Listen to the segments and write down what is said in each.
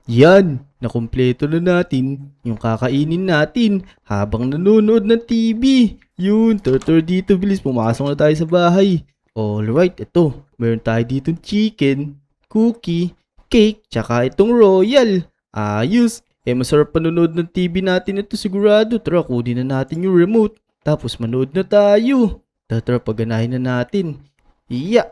Yan, nakumpleto na natin yung kakainin natin habang nanonood ng TV. Yun, tur dito, bilis, pumasok na tayo sa bahay. Alright, ito, meron tayo dito chicken, cookie, cake, tsaka itong royal. Ayos, masarap panonood ng TV natin ito sigurado. Tara, kunin na natin yung remote. Tapos manood na tayo. Tara, paganahin na natin. Iya,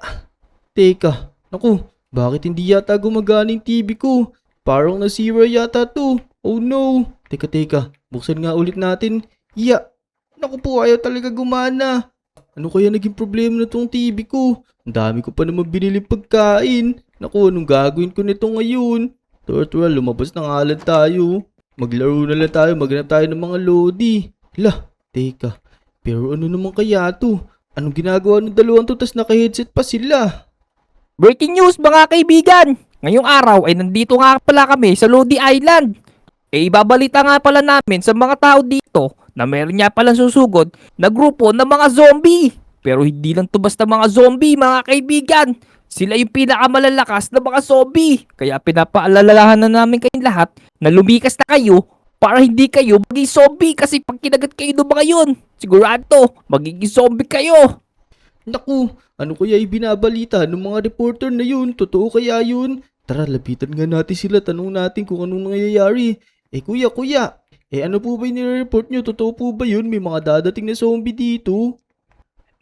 teka, naku, bakit hindi yata gumagana yung TV ko? Parang nasira yata to. Oh no. Teka. Buksan nga ulit natin. Yeah. Naku po, ayaw talaga gumana. Ano kaya naging problema na tong TV ko? Ang dami ko pa naman binili pagkain. Naku, anong gagawin ko nito ngayon? Tara, lumabas ng alad tayo. Maglaro na lang tayo, maghanap tayo ng mga lodi. Lah, teka. Pero ano naman kaya to? Anong ginagawa ng dalawang to tas naka-headset pa sila? Breaking news mga kaibigan! Ngayong araw ay nandito nga pala kami sa Lodi Island. Ibabalita nga pala namin sa mga tao dito na meron nga palang susugod na grupo ng mga zombie. Pero hindi lang to basta mga zombie mga kaibigan. Sila yung pinakamalalakas na mga zombie. Kaya pinapaalalahan na namin kayong lahat na lumikas na kayo para hindi kayo maging zombie. Kasi pag kinagat kayo ng mga yun, sigurado magiging zombie kayo. Naku, ano kaya ibinabalita ng mga reporter na yun? Totoo kaya yun? Tara, lapitan nga natin sila. Tanong natin kung anong nangyayari. Kuya. Ano po ba yung nire-report nyo? Totoo po ba yun? May mga dadating na zombie dito?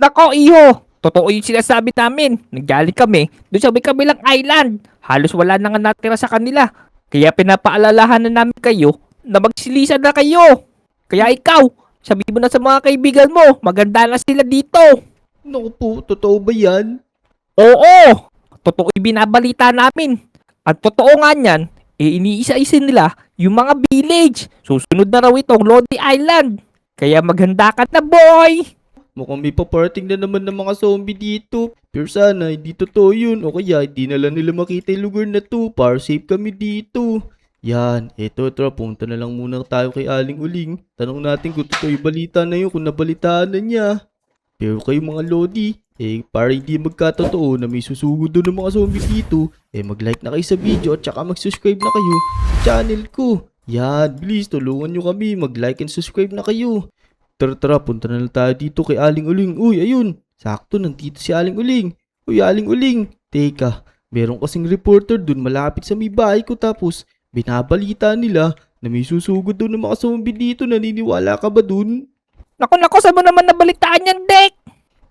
Nako iho, totoo yung sinasabi namin. Naggaling kami doon sa may kabilang island. Halos wala na nga natira sa kanila. Kaya pinapaalalahan na namin kayo na magsilisan na kayo. Kaya ikaw, sabi mo na sa mga kaibigan mo, maganda na sila dito. Naku po, totoo ba yan? Oo, totoo yung binabalita namin. At totoo nga niyan, iniisa-isa nila yung mga village. Susunod na raw itong Lodi Island. Kaya maghanda ka na boy! Mukhang may paparting na naman ng mga zombie dito. Pero sana hindi totoo yun. O kaya hindi na lang nila makita yung lugar na to para safe kami dito. Yan, tara, punta na lang muna tayo kay Aling Uling. Tanong natin kung totoo yung balita na yun, kung nabalitaan na niya. Pero kayo mga lodi, para hindi magkatotoo na may susugod doon ng mga zombie dito, mag-like na kayo sa video at saka mag-subscribe na kayo sa channel ko. Yan, please tulungan nyo kami, mag-like and subscribe na kayo. Tara, punta na lang tayo dito kay Aling Uling. Uy, ayun, sakto nandito si Aling Uling. Uy, Aling Uling, teka, meron kasing reporter doon malapit sa may bahay ko tapos binabalita nila na may susugod doon ng mga zombie dito. Naniniwala ka ba doon? Naku, saan mo naman nabalitaan yan, Dek?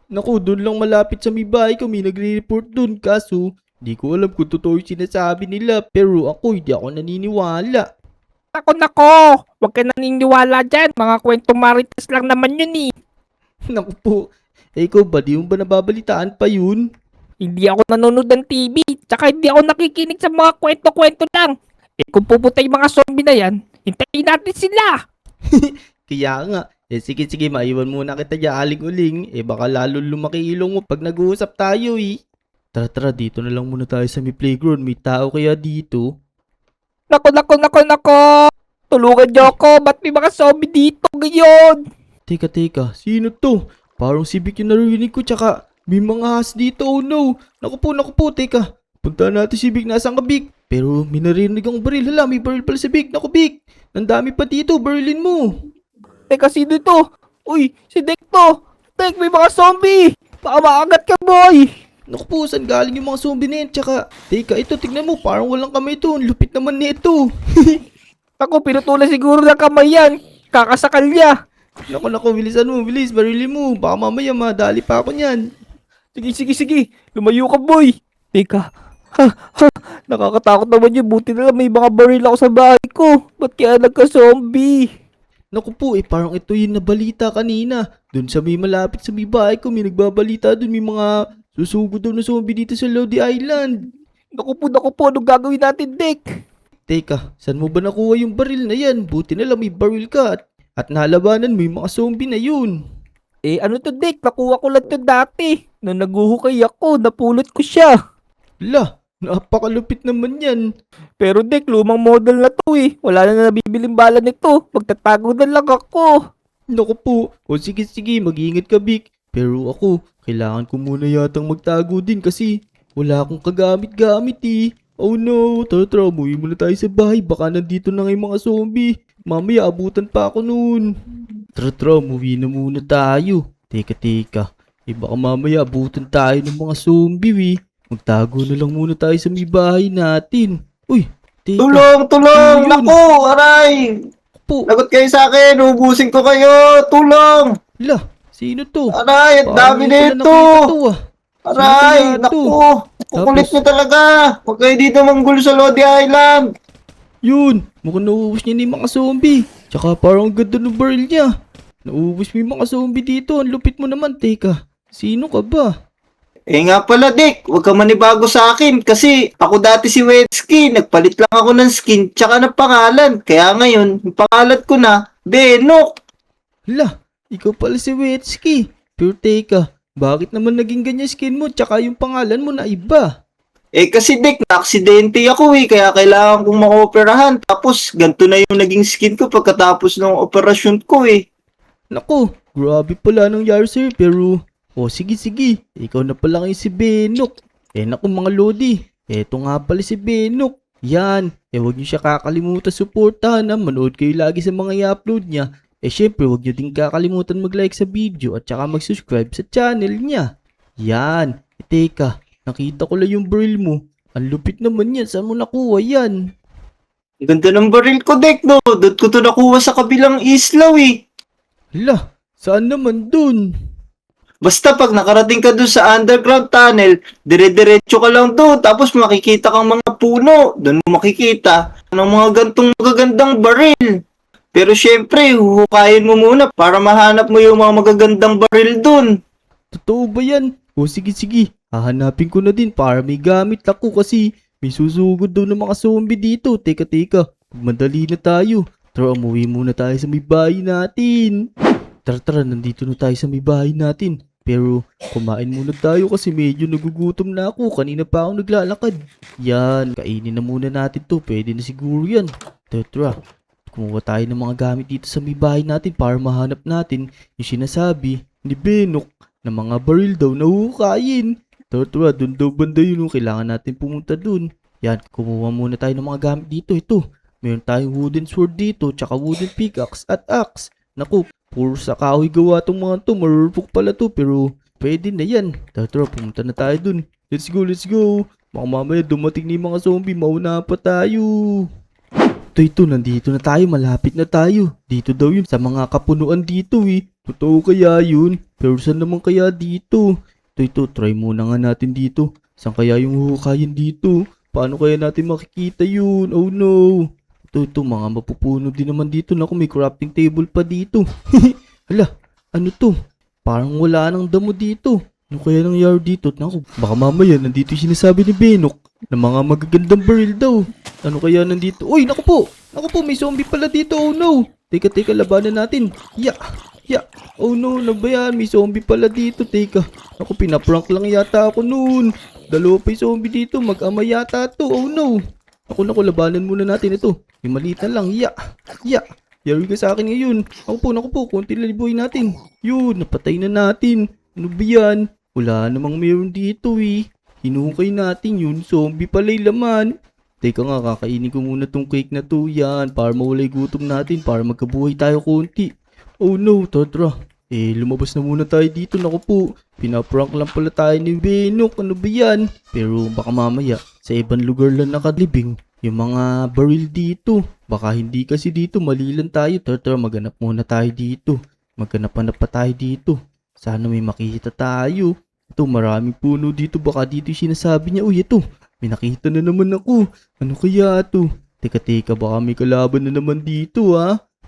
Naku, doon lang malapit sa may bahay ko may nagre-report doon. Kaso, di ko alam kung totoo yung sinasabi nila. Pero hindi ako naniniwala. Nako, huwag ka naniniwala dyan. Mga kwentong marites lang naman yun eh. Naku po, ikaw ba? Di mo ba nababalitaan pa yun? Hindi ako nanonood ng TV, tsaka hindi ako nakikinig sa mga kwento-kwento lang. Kung pupunta yung mga zombie na yan, hintayin natin sila. Kaya nga, sige, maiwan muna kita dyan, Aling Uling. Baka lalo lumaki ilong mo pag nag-uusap tayo eh. Tara, dito na lang muna tayo sa may playground. May tao kaya dito? Nako. Tulungan niyo ako, ba't may mga zombie dito ngayon? Teka, sino to? Parang si Vic yung narinig ko, tsaka may mga has dito, oh no. Naku po, teka. Punta natin si Vic, nasaan ka Vic? Pero may narinig akong baril, hala, may baril pala si Vic. Naku Vic, nandami pa dito, barilin mo. Teka, sino to? Uy, si Dek to. Dek, may mga zombie. Baka makagat ka, boy. Naku po, saan galing yung mga zombie na yan? Tsaka, teka, ito, tignan mo, parang walang kamay ito. Ang lupit naman nito. Ako, pinutulan siguro ng kamay yan. Kakasakal niya. Naku, bilisan mo, bilis, barilin mo. Baka mamaya madali pa ako niyan. Sige. Lumayo ka, boy. Teka. Nakakatakot naman yun. Buti na lang may mga baril ako sa bahay ko. Ba't kaya nagka-zombie? Naku po, parang ito yung nabalita kanina. Doon sa may malapit sa may bahay ko, may nagbabalita doon. May mga susugod daw na zombie dito sa Lodi Island. Naku po. Anong gagawin natin, Dek? Teka, saan mo ba nakuha yung baril na yan? Buti na lang may baril ka at nalabanan mo yung mga zombie na yun. Ano to, Dek? Nakuha ko lang to dati. Nung naguhukay ako, napulot ko siya. Lah, napakalupit naman yan. Pero Dek, lumang model na to eh. Wala na nabibiling bala nito. Magtatago na lang ako. Naku po, sige, mag-iingat ka Vic. Pero ako, kailangan ko muna yatang magtago din kasi wala akong kagamit-gamit eh. Oh no, tara, umuwi muna tayo sa bahay. Baka nandito na nga yung mga zombie. Mamaya, abutan pa ako noon. Tara, umuwi na muna tayo. Teka. Baka mamaya abutan tayo ng mga zombie, eh. Magtago na lang muna tayo sa may bahay natin. Uy, teka. Tulong! Ano yun? Naku! Aray! Po, Lagot kayo sa akin! Ubusin ko kayo! Tulong! la, sino to? Aray! Ang dami Parang nito! nakita to, ah. Aray! Sino kaya to? Naku! Kukulit Tapos- nyo talaga! Huwag kayo dito manggulo sa Lodi Island! Yun, mukhang nauubos niya na yung mga zombie. Tsaka parang ang ganda ng baril niya. Nauubos mo yung mga zombie dito. Ang lupit mo naman, teka. Sino ka ba? Eh nga pala, Dick, huwag ka manibago sa akin kasi ako dati si Wetsky, nagpalit lang ako ng skin tsaka ng pangalan. Kaya ngayon, yung pangalan ko na, Benok. Hala, ikaw pala si Wetsky. Pero teka, bakit naman naging ganyan skin mo tsaka yung pangalan mo na iba? Eh kasi Dick, na-aksidente ako kaya kailangan kong maoperahan. Tapos, ganito na yung naging skin ko pagkatapos ng operasyon ko Naku, grabe pala nangyari sa'yo pero... Oh, sige. Ikaw na pala ngayon si Benok. Naku mga Lodi. Eto nga pala si Benok. Yan. Huwag niyo siya kakalimutan suportahan, ha. Manood kayo lagi sa mga i-upload niya. Syempre, huwag niyo din kakalimutan mag-like sa video at saka mag-subscribe sa channel niya. Yan. Teka, nakita ko lang yung baril mo. Ang lupit naman yan. Saan mo nakuha yan? Ang ganda ng baril ko, Dick, no? Doon ko to nakuha sa kabilang islaw Hala, saan naman dun? Basta pag nakarating ka doon sa underground tunnel, dire-diretso ka lang doon, tapos makikita kang mga puno. Doon mo makikita ng mga gantong magagandang baril. Pero syempre, huhukayin mo muna para mahanap mo yung mga magagandang baril doon. Totoo ba yan? O sige. Hahanapin ko na din para may gamit ako kasi may susugod daw ng mga zombie dito. Teka. Madali na tayo. Tara, umuwi muna tayo sa may bahay natin. Tara, nandito na tayo sa may bahay natin. Pero kumain muna tayo kasi medyo nagugutom na ako. Kanina pa ako naglalakad. Yan, kainin na muna natin to. Pwede na siguro yan. Tara, kumuha tayo ng mga gamit dito sa may bahay natin para mahanap natin yung sinasabi ni Benok na mga baril daw na hukayin. Tara, dun daw banda yun. Kailangan natin pumunta dun. Yan, kumuha muna tayo ng mga gamit dito. Ito, meron tayong wooden sword dito, tsaka wooden pickaxe at axe. Naku, puro sa kahoy gawa tong mga to. Marurupok pala to, pero pwede na yan. Tara, pumunta na tayo dun. Let's go. Baka mamaya dumating na yung mga zombie, mauna pa tayo. Ito, nandito na tayo, malapit na tayo. Dito daw yun, sa mga kapunuan dito Totoo kaya yun? Pero saan naman kaya dito? Ito, try muna nga natin dito. Saan kaya yung huhukayin dito? Paano kaya natin makikita yun? Oh no. Ito, mga mapupuno din naman dito. Naku, may crafting table pa dito. Hala, ano to? Parang wala nang damo dito. Ano kaya nangyari dito? Naku, baka mamaya nandito yung sinasabi ni Benok na mga magagandang baril daw. Ano kaya nandito? Uy, naku po, may zombie pala dito. Oh no. Teka, labanan natin. Ya. Oh no, ano ba yan? May zombie pala dito. Teka, naku, pinaprank lang yata ako noon. Dalawa pa yung zombie dito. Mag-ama yata to. Oh no. Naku, labanan muna natin ito. May maliit na lang. Ya. Yari ka sa akin ngayon. Naku po, konti lalibuhin natin. Yun, napatay na natin. Ano ba yan? Wala namang meron dito Hinukay natin yun. Zombie pala yung laman. Teka nga, kakainin ko muna tong cake na to. Yan, para mawalay gutom natin. Para magkabuhay tayo konti. Oh no, tara. Lumabas na muna tayo dito. Naku po, pinaprank lang pala tayo ni Benok. Ano ba yan? Pero baka mamaya, sa ibang lugar lang nakalibing yung mga baril dito. Baka hindi kasi dito, mali lang tayo. Tara, maghanap muna tayo dito. Maghanap-hanap pa tayo dito. Sana may makita tayo. Ito, maraming puno dito. Baka dito yung sinasabi niya. Uy, ito, may nakita na naman ako. Ano kaya ito? Teka, baka may kalaban na naman dito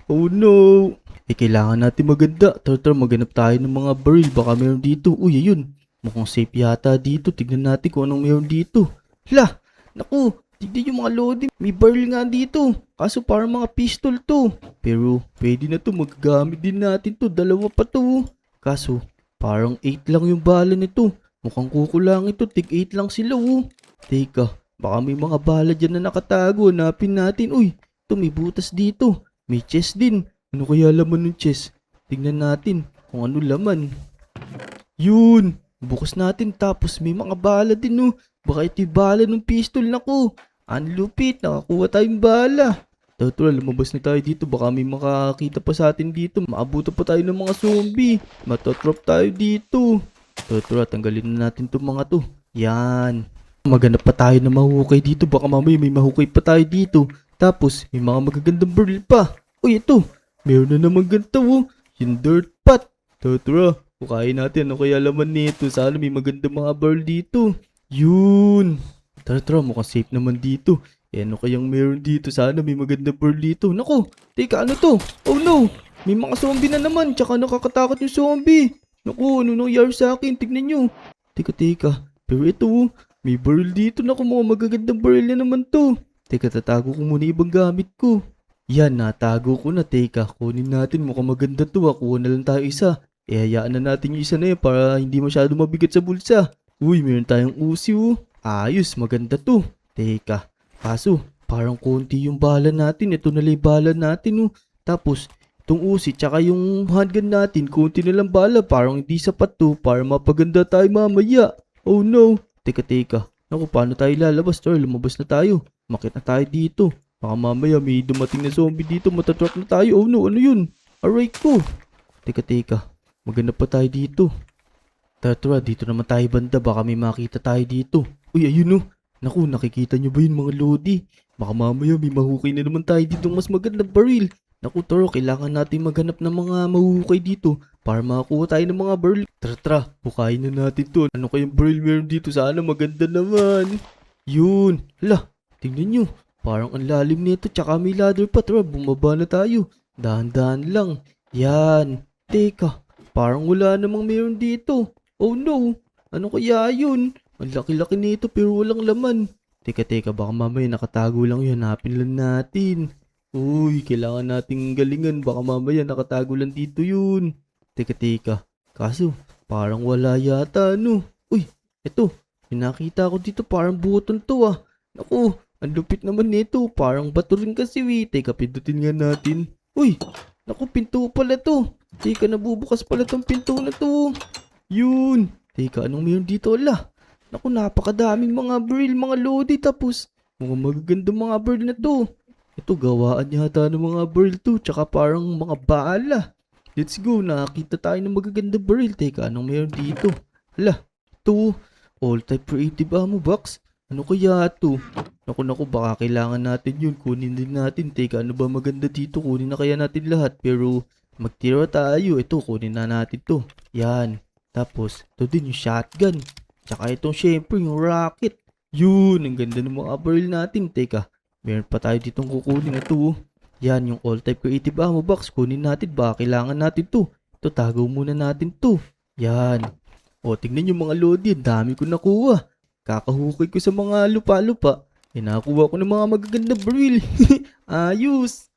Oh no. Kailangan natin maganda. Tara, maghanap tayo ng mga baril. Baka meron dito. Uy, ayun. Mukhang safe yata dito. Tignan natin kung anong meron dito. Hala, naku. Tignan yung mga Lodi. May baril nga dito. Kaso parang mga pistol to. Pero pwede na to. Magagamit din natin to. Dalawa pa to. Kaso parang 8 lang yung bala nito. Mukhang kukulang ito. Tig 8 lang sila Teka, baka may mga bala dyan na nakatago. Hanapin natin. Uy, ito may butas dito. May chest din. Ano kaya laman ng chest? Tignan natin kung ano laman. Yun. Bukas natin tapos may mga bala din Baka ito'y bala ng pistol. Naku, ang lupit. Nakakuha tayong bala. Tara, lumabas na tayo dito. Baka may makakita pa sa atin dito. Maabutan pa tayo ng mga zombie. Matatrap tayo dito. Tara, tanggalin na natin itong mga to. Yan. Maghanap pa tayo na mahukay dito. Baka mamaya may mahukay pa tayo dito. Tapos, may mga magagandang barrel pa. Uy, ito. Meron na naman ganito, oh. Yung dirt pot. Tara, hukayin natin. Ano kaya laman nito? Sana may magandang mga barrel dito. Yun. Tara, mukhang safe naman dito. Ano kayang meron dito? Sana may magandang barrel dito. Naku, teka, ano to? Oh no, may mga zombie na naman. Tsaka nakakatakot yung zombie. Naku, ano nangyari sa akin? Tignan nyo. Teka. Pero ito, oh, may barrel dito. Naku, mga magagandang barrel na naman to. Teka, tatago ko muna ibang gamit ko. Yan, natago ko na. Teka, kunin natin. Mukhang maganda to. Kuha na lang tayo isa. Hayaan na natin yung isa na yun para hindi masyado mabigat sa bulsa. Uy, meron tayong usi, oh. Ayos, maganda to. Teka, kaso, parang konti yung bala natin. Ito na lang yung bala natin, oh. Tapos, itong usi, tsaka yung handgun natin, konti na lang bala. Parang hindi sapat to para mapaganda tayo mamaya. Oh no. Teka. Naku, paano tayo lalabas? Tara, lumabas na tayo. Makit na tayo dito. Baka mamaya may dumating na zombie dito. Matatrap na tayo. Oh no, ano yun? Aray ko. Teka. Maganda pa tayo dito. Tara, dito naman tayo banda. Baka may makita tayo dito. Uy, ayun, oh. Naku, nakikita nyo ba yun mga lodi? Baka mamaya may mahukay na naman tayo dito mas magandang baril. Naku, taro, kailangan natin maghanap ng mga mahukay dito para makakuha tayo ng mga baril. Tara, hukayin na natin to. Ano kayang baril meron dito? Sana maganda naman. Yun. Hala, tingnan nyo. Parang ang lalim nito tsaka may ladder pa. Tara, bumaba na tayo. Dahan-dahan lang. Yan. Teka, parang wala namang meron dito. Oh no, ano kaya yun? Ang laki-laki nito pero walang laman. Teka, baka mamaya nakatago lang yun. Hanapin lang natin. Uy, kailangan nating galingan. Baka mamaya nakatago lang dito yun. Teka. Kaso, parang wala yata, no? Uy, eto. Pinakita ko dito parang button to, ah. Naku, ang lupit naman nito. Parang bato rin kasi, Teka, pindutin nga natin. Uy, naku, pinto pala to. Teka, nabubukas pala tong pinto na to. Yun. Teka, anong meron dito? Ala. Naku, napakadaming mga barrel, mga lodi. Tapos, mga magagandang mga barrel na to. Ito, gawaan yata ng mga barrel to. Tsaka parang mga bala. Let's go. Nakakita tayo ng magagandang barrel. Teka, anong meron dito? Hala, ito. All type creative ammo box. Ano kaya ito? Naku, baka kailangan natin yun. Kunin din natin. Teka, ano ba maganda dito? Kunin na kaya natin lahat. Pero, magtira tayo. Ito, kunin na natin to. Yan. Tapos, ito din yung shotgun. Tsaka itong syempre yung rocket. Yun, ang ganda ng mga barrel natin. Teka, meron pa tayo ditong kukunin na to. Yan, yung all-type creative ammo box. Kunin natin, baka kailangan natin to. Ito, tagaw muna natin to. Yan. O, tignan yung mga lodi. Ang dami ko nakuha. Kakahukay ko sa mga lupa-lupa. Nakuha ko ng mga magagandang barrel. Ayos.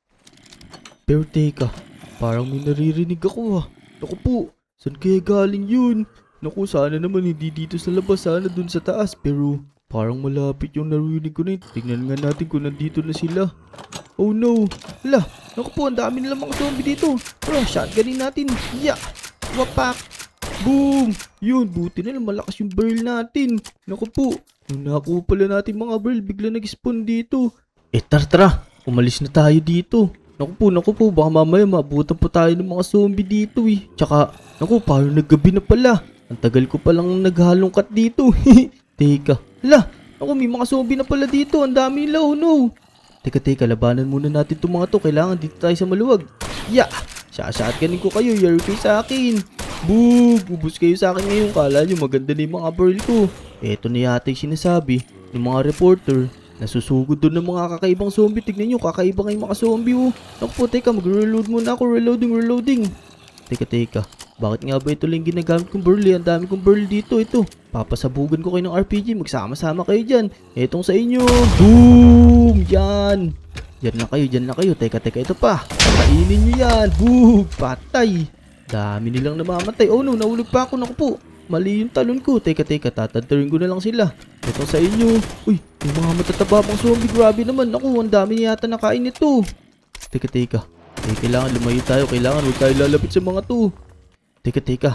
Pero teka, parang may naririnig ako, ah. Naku po, saan kaya galing yun? Naku, sana naman hindi dito sa labas, sana dun sa taas. Pero parang malapit yung narinig ko na yun. Tignan nga natin kung nandito na sila. Oh no. Hala, naku po, ang dami nilang mga zombie dito. Tara, shotgunin natin. Yeah. Wapak. Boom. Yun, buti na lang malakas yung barrel natin. Naku po, nung nakuha pala natin mga barrel, bigla nag-spawn dito. Tara, umalis na tayo dito. Naku po, baka mamaya maabutan pa tayo ng mga zombie dito, eh. Tsaka, naku, parang naggabi na pala. Ang tagal ko palang naghalongkat dito. Teka. Hala, naku, may mga zombie na pala dito. Ang dami nila, oh no. Teka, labanan muna natin itong mga to. Kailangan dito tayo sa maluwag. Yeah! Shotgunin ko kayo. Yari kayo sa akin. Boom! Ubus kayo sa akin ngayon. Kala nyo maganda na yung mga barrel ko. Eto na yata yung sinasabi ng mga reporter. Nasusugod doon ng mga kakaibang zombie. Tignan nyo, kakaiba kayong mga zombie, oh. Naku po, teka, mag-reload muna ako. Reloading. Teka. Bakit nga ba ito lang ginagamit kong barrel? Ang dami kong barrel dito. Ito, papasabugan ko kayo ng RPG. Magsama-sama kayo dyan. Etong sa inyo. Boom! Yan. Diyan na kayo. Teka, ito pa. Kainin nyo yan. Boom! Patay. Dami nilang namamatay. Oh no, nahulog pa ako. Naku po, mali yung talon ko. Teka, tatantarin ko na lang sila. Etong sa inyo. Uy, yung mga matataba pang zombie. Grabe naman. Naku, ang dami yata nakain nito. Teka. Kailangan lumayo tayo. Kailangan huwag tayo lalapit sa mga to. Teka.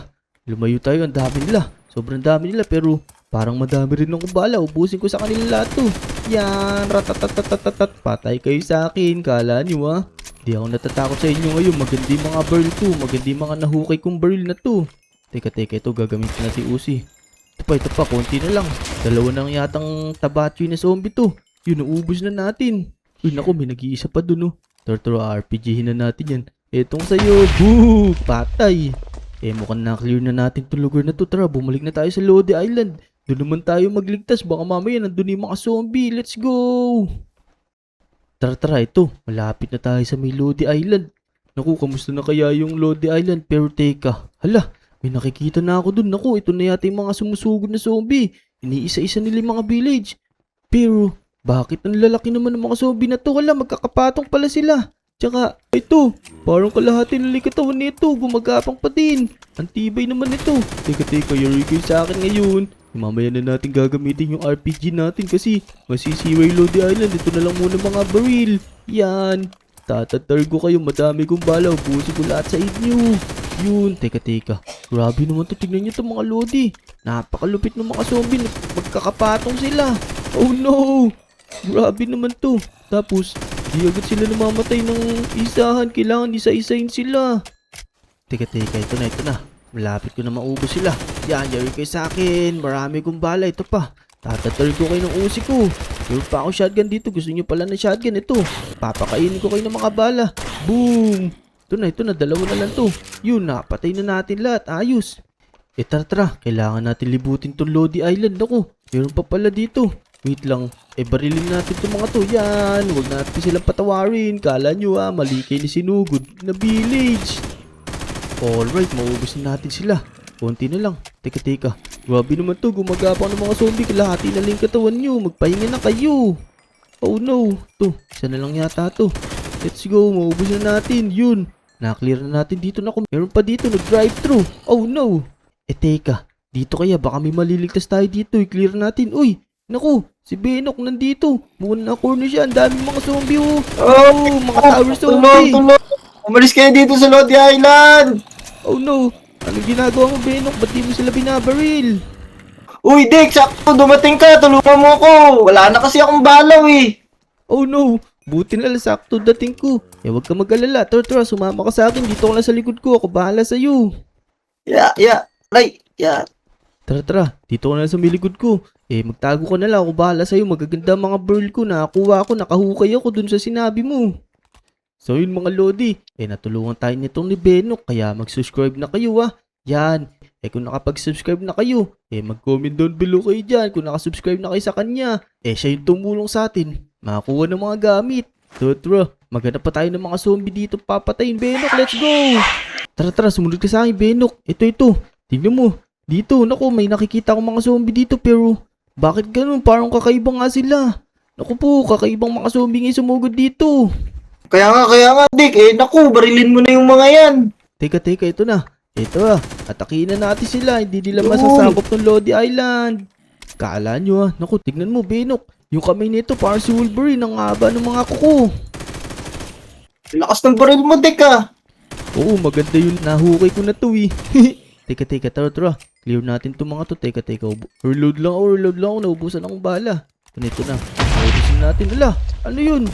Lumayo tayo. Ang dami nila. Sobrang dami nila. Pero Parang madami rin akong bala. Ubusin ko sa kanila lahat to. Yan. Ratatatatat. Patay kayo sa akin. Kala nyo ha. Di ako natatakot sa inyo ngayon. Maganda yung mga barrel ko. Maganda yung mga nahukay kong barrel na to. Teka. Ito gagamitin natin Uzi. Ito pa. Konti na lang. Dalawa nang yatang tabachoy na zombie to. Yun, naubos na natin. Uy, naku, may nag-iisa pa dun, oh. Turo, RPG-hin na natin yan. Etong sa'yo. Boo! Patay. Mukhang na-clear na natin itong lugar na to. Tara, bumalik na tayo sa Lodi Island. Doon naman tayo magligtas. Baka mamaya nandun yung mga zombie. Let's go! Tara, ito. Malapit na tayo sa may Lodi Island. Naku, kamusta na kaya yung Lodi Island? Pero teka, hala, may nakikita na ako dun. Naku, ito na yata yung mga sumusugod na zombie. Iniisa-isa nila yung mga village. Pero, bakit ang lalaki naman ng mga zombie na to? Hala, magkakapatong pala sila. Tsaka, ito, parang kalahati ng likatawan nito. Gumagapang pa din. Ang tibay naman nito. Teka, yari kayo sa akin ngayon. Mamaya na natin gagamitin yung RPG natin kasi masisiwa yung Lodi Island. Ito na lang muna mga baril. Yan. Tatatar ko kayo. Madami kong bala. Ubusin ko lahat sa inyo. Yun. Teka. Grabe naman to. Tignan nyo to mga Lodi. Napakalupit ng mga zombie. Magkakapatong sila. Oh no. Grabe naman to. Tapos, di agad sila namamatay ng isahan. Kailangan isa-isahin sila. Teka. Ito na. Malapit ko na maubos sila. Yan, yari kayo sa akin. Marami kong bala. Ito pa. Tatatar ko kayo ng Uzi ko. Meron pa ako shotgun dito. Gusto nyo pala ng shotgun. Ito. Papakainin ko kayo ng mga bala. Boom! Ito na. Dalawa na lang to. Yun, napatay na natin lahat. Ayos. Tara. Kailangan natin libutin tong Lodi Island. Ako, meron pa pala dito. Wait lang. Barilin natin itong mga to. Yan. Huwag natin silang patawarin. Kala nyo mali kayo ni sinugod na village. Alright, maubos na natin sila. Konti na lang. Teka. Grabe naman to. Gumagapang ng mga zombie. Kalahati na lang katawan nyo. Magpahinga na kayo. Oh no. Isa na lang yata to. Let's go. Maubos na natin. Yun. Na-clear na natin dito na kung meron pa dito. Nag-drive-thru. Oh no. Teka. Dito kaya. Baka may maliligtas tayo dito. I-clear natin. Uy. Naku. Si Benok nandito. Muna na corner siya. Ang daming mga zombie. Oh. Mga tower zombie. Tulong. Umalis kayo dito sa Lodi Island. Oh no. Anong ginagawa mo, Benok? Ba't di mo sila binabaril? Uy, Dick, sakto, dumating ka, tulungan mo ako. Wala na kasi akong balaw eh. Oh no. Buti na lang sakto dating ko. Huwag ka mag-alala. Tara, sumama ka sa akin. Dito ka lang sa likod ko. Ako bahala sa'yo. Tara. Dito ka na sa may likod ko. Magtago ka na lang. Ako bahala sa'yo. Magaganda mga burl ko. Nakakuha ako. Nakahukay ako dun sa sinabi mo. So yun mga Lodi, natulungan tayo nitong ni Benok, kaya mag-subscribe na kayo Yan, kung nakapag-subscribe na kayo, mag-comment down below kayo dyan kung nakasubscribe na kayo sa kanya. Siya yung tumulong sa atin, makakuha ng mga gamit. Tara, maghanap pa tayo ng mga zombie dito papatayin. Benok, let's go! Tara, sumunod ka sa akin, Benok. Ito, tignan mo. Dito, naku, may nakikita akong mga zombie dito pero bakit ganun? Parang kakaibang nga sila. Naku po, kakaibang mga zombie nga sumugod dito. Kaya nga, Dick. Naku, barilin mo na yung mga yan. Teka, ito na. Ito atakihin na natin sila. Hindi nila masasakop ng Lodi Island. Kala nyo Naku, tignan mo, Benok. Yung kamay nito, parang si Wolverine. Ang haba ng mga kuko. Lakas ng baril mo, Dick Oo, maganda yun. Nahukay ko na to Teka, tara. Clear natin itong mga to. Teka. Reload lang ako. Naubusan akong bala. Ito na. Naubusan natin. Ano yun?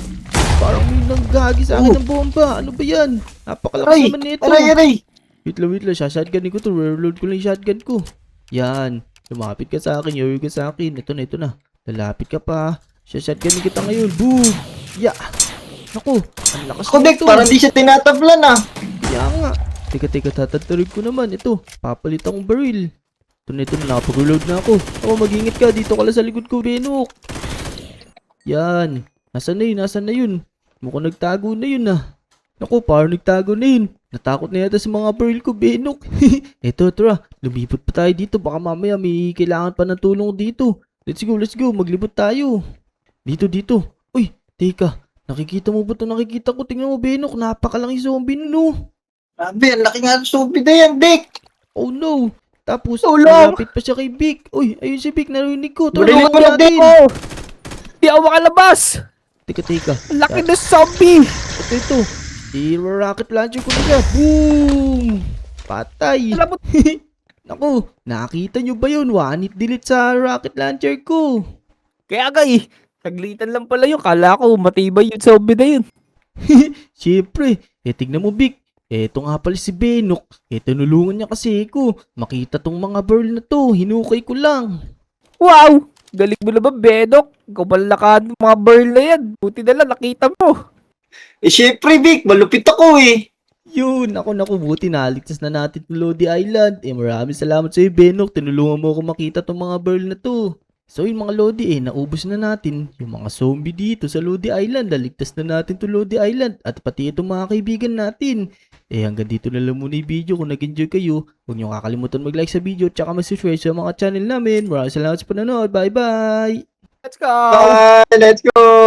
Parang may nanggagi sa akin ng bomba. Ano ba yan? Napakalakas naman nito. Aray. Wait lang. Shotgunin ko to. Reload ko lang yung shotgun ko. Yan. Lumapit ka sa akin. Yoy ka sa akin. Ito na. Lalapit ka pa. Shotgunin kita ngayon. Boom! Yeah! Naku! Ang lakas Ako, Dick, parang di siya tinatablan Kaya nga. Teka. Tatatarig ko naman. Ito. Papalit akong baril. Ito na. Nakapag-reload na ako. Mag-ingat ka. Dito ka lang sa likod ko, Benok. Yan. Nasaan na yun? Mukhang nagtago na yun Naku, parang nagtago na yun. Natakot na yata sa mga baril ko, Benok. Tara. Lumipot pa tayo dito. Baka mamaya may kailangan pa ng tulong dito. Let's go. Maglibot tayo. Dito. Uy, teka. Nakikita mo ba ito? Nakikita ko. Tingnan mo, Benok. Napakalaki zombie nun, Grabe, ang laki nga ng zombie na yan, Dick. Oh no. Tapos, Tulong! malapit pa siya kay Vic. Uy, ayun si Vic. Narinig ko. Barilin mo na, Dick. Di ako makalabas. Teka. Ang laki ng zombie. Ito. I-rocket launcher ko na siya. Boom! Patay. Alam mo, Naku, nakita nyo ba yun? One hit delete sa rocket launcher ko. Kaya nga eh, saglitan lang pala yun. Kala ko matibay yung zombie na yun. Siyempre, tignan mo Vic. Eto nga pala si Benok. Tinulungan niya kasi ko. Makita tong mga burl na to. Hinukay ko lang. Wow! Galing mo naman, Benok. Ikaw malakaan ng mga burl na yan. Buti na lang nakita mo. Syempre, Vic, malupit ako eh. Yun, naku, buti naligtas na natin ng Lodi Island. Maraming salamat sa iyo, Benok. Tinulungan mo ako makita tong mga burl na to. So yun mga Lodi, naubos na natin yung mga zombie dito sa Lodi Island. Naligtas na natin to Lodi Island at pati itong mga kaibigan natin. Hanggang dito na lang muna yung video. Kung nag-enjoy kayo, huwag niyo kakalimutan mag-like sa video at saka mag-subscribe sa mga channel namin. Maraming salamat sa panonood. Bye-bye! Let's go! Bye, let's go!